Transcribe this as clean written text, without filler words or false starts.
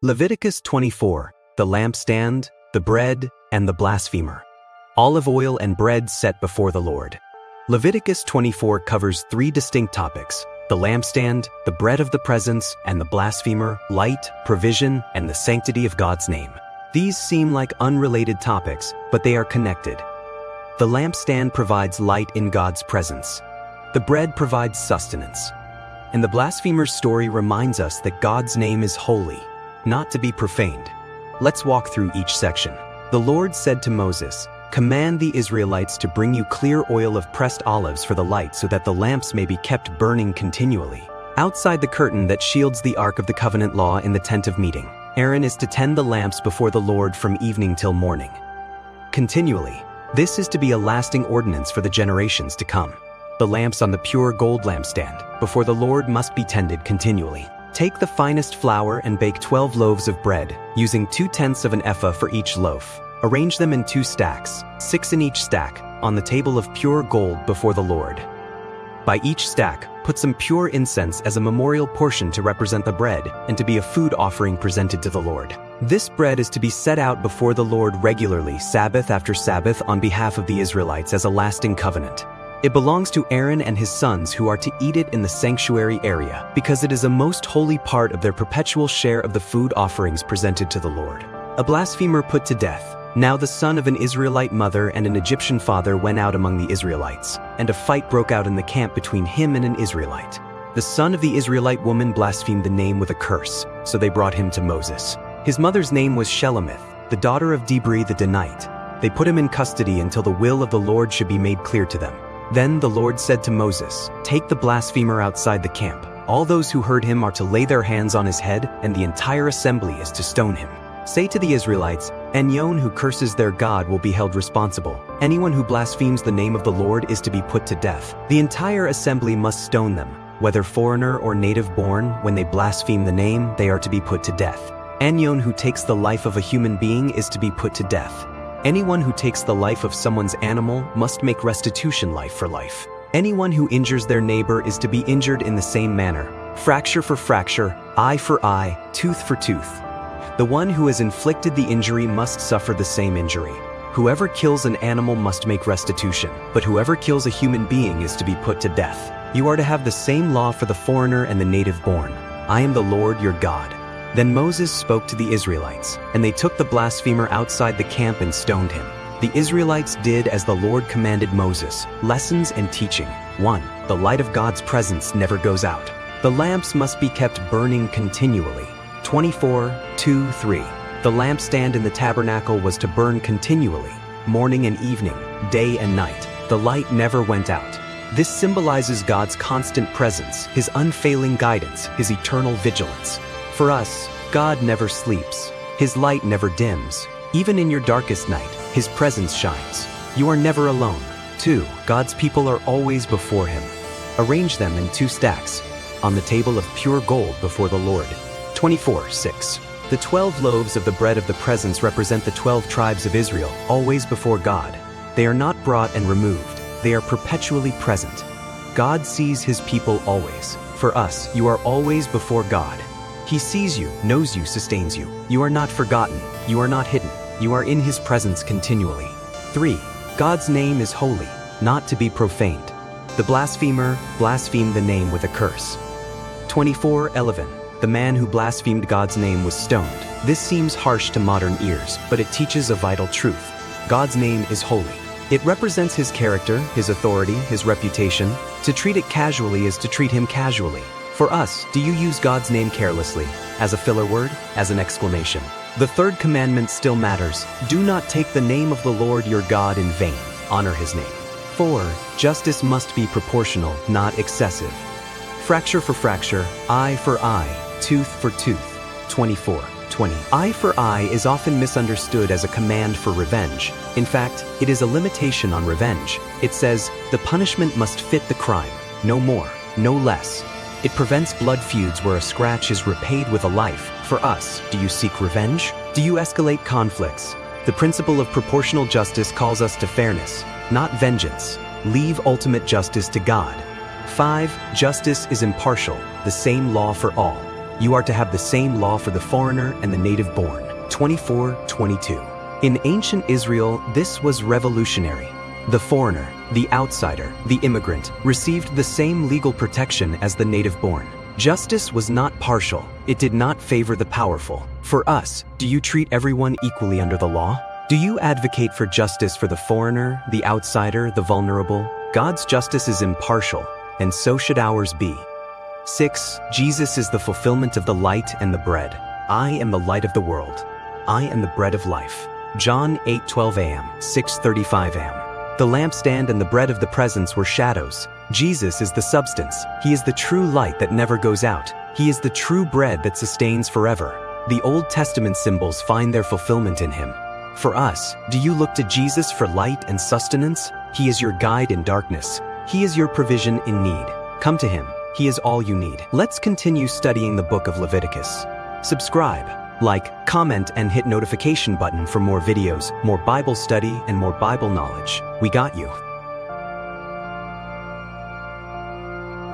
Leviticus 24, the lampstand, the bread, and the blasphemer. Olive oil and bread set before the Lord. Leviticus 24 covers three distinct topics: the lampstand, the bread of the presence, and the blasphemer, light, provision, and the sanctity of God's name. These seem like unrelated topics, but they are connected. The lampstand provides light in God's presence. The bread provides sustenance. And the blasphemer's story reminds us that God's name is holy, not to be profaned. Let's walk through each section. The Lord said to Moses, "Command the Israelites to bring you clear oil of pressed olives for the light so that the lamps may be kept burning continually." Outside the curtain that shields the Ark of the Covenant law in the tent of meeting, Aaron is to tend the lamps before the Lord from evening till morning. Continually. This is to be a lasting ordinance for the generations to come. The lamps on the pure gold lampstand before the Lord must be tended continually. Take the finest flour and bake 12 loaves of bread, using 2/10 of an ephah for each loaf. Arrange them in 2 stacks, 6 in each stack, on the table of pure gold before the Lord. By each stack, put some pure incense as a memorial portion to represent the bread and to be a food offering presented to the Lord. This bread is to be set out before the Lord regularly, Sabbath after Sabbath, on behalf of the Israelites as a lasting covenant. It belongs to Aaron and his sons, who are to eat it in the sanctuary area, because it is a most holy part of their perpetual share of the food offerings presented to the Lord. A blasphemer put to death. Now the son of an Israelite mother and an Egyptian father went out among the Israelites, and a fight broke out in the camp between him and an Israelite. The son of the Israelite woman blasphemed the name with a curse, so they brought him to Moses. His mother's name was Shelemith, the daughter of Dibri the Danite. They put him in custody until the will of the Lord should be made clear to them. Then the Lord said to Moses, "Take the blasphemer outside the camp. All those who heard him are to lay their hands on his head, and the entire assembly is to stone him. Say to the Israelites, anyone who curses their God will be held responsible. Anyone who blasphemes the name of the Lord is to be put to death. The entire assembly must stone them, whether foreigner or native born. When they blaspheme the name, they are to be put to death. Anyone who takes the life of a human being is to be put to death. Anyone who takes the life of someone's animal must make restitution life for life. Anyone who injures their neighbor is to be injured in the same manner. Fracture for fracture, eye for eye, tooth for tooth. The one who has inflicted the injury must suffer the same injury. Whoever kills an animal must make restitution, but whoever kills a human being is to be put to death. You are to have the same law for the foreigner and the native born. I am the Lord your God." Then Moses spoke to the Israelites, and they took the blasphemer outside the camp and stoned him. The Israelites did as the Lord commanded Moses. Lessons and teaching. 1. The light of God's presence never goes out. The lamps must be kept burning continually. 24:2-3. The lampstand in the tabernacle was to burn continually, morning and evening, day and night. The light never went out. This symbolizes God's constant presence, his unfailing guidance, his eternal vigilance. For us, God never sleeps. His light never dims. Even in your darkest night, his presence shines. You are never alone. 2. God's people are always before him. Arrange them in 2 stacks, on the table of pure gold before the Lord. 24:6. The 12 loaves of the bread of the presence represent the 12 tribes of Israel, always before God. They are not brought and removed. They are perpetually present. God sees his people always. For us, you are always before God. He sees you, knows you, sustains you. You are not forgotten. You are not hidden. You are in his presence continually. 3. God's name is holy, not to be profaned. The blasphemer blasphemed the name with a curse. 24:11. The man who blasphemed God's name was stoned. This seems harsh to modern ears, but it teaches a vital truth. God's name is holy. It represents his character, his authority, his reputation. To treat it casually is to treat him casually. For us, do you use God's name carelessly, as a filler word, as an exclamation? The 3rd commandment still matters. Do not take the name of the Lord your God in vain. Honor his name. 4. Justice must be proportional, not excessive. Fracture for fracture, eye for eye, tooth for tooth. 24:20. Eye for eye is often misunderstood as a command for revenge. In fact, it is a limitation on revenge. It says, the punishment must fit the crime, no more, no less. It prevents blood feuds where a scratch is repaid with a life. For us, do you seek revenge? Do you escalate conflicts? The principle of proportional justice calls us to fairness, not vengeance. Leave ultimate justice to God. 5. Justice is impartial, the same law for all. You are to have the same law for the foreigner and the native born. 24:22. In ancient Israel, this was revolutionary. The foreigner, the outsider, the immigrant, received the same legal protection as the native born. Justice was not partial. It did not favor the powerful. For us, do you treat everyone equally under the law? Do you advocate for justice for the foreigner, the outsider, the vulnerable? God's justice is impartial, and so should ours be. 6. Jesus is the fulfillment of the light and the bread. I am the light of the world. I am the bread of life. John 8:12 a.m., 6:35 a.m. The lampstand and the bread of the presence were shadows. Jesus is the substance. He is the true light that never goes out. He is the true bread that sustains forever. The Old Testament symbols find their fulfillment in him. For us, do you look to Jesus for light and sustenance? He is your guide in darkness. He is your provision in need. Come to him. He is all you need. Let's continue studying the Book of Leviticus. Subscribe, like, comment, and hit notification button for more videos, more Bible study, and more Bible knowledge. We got you.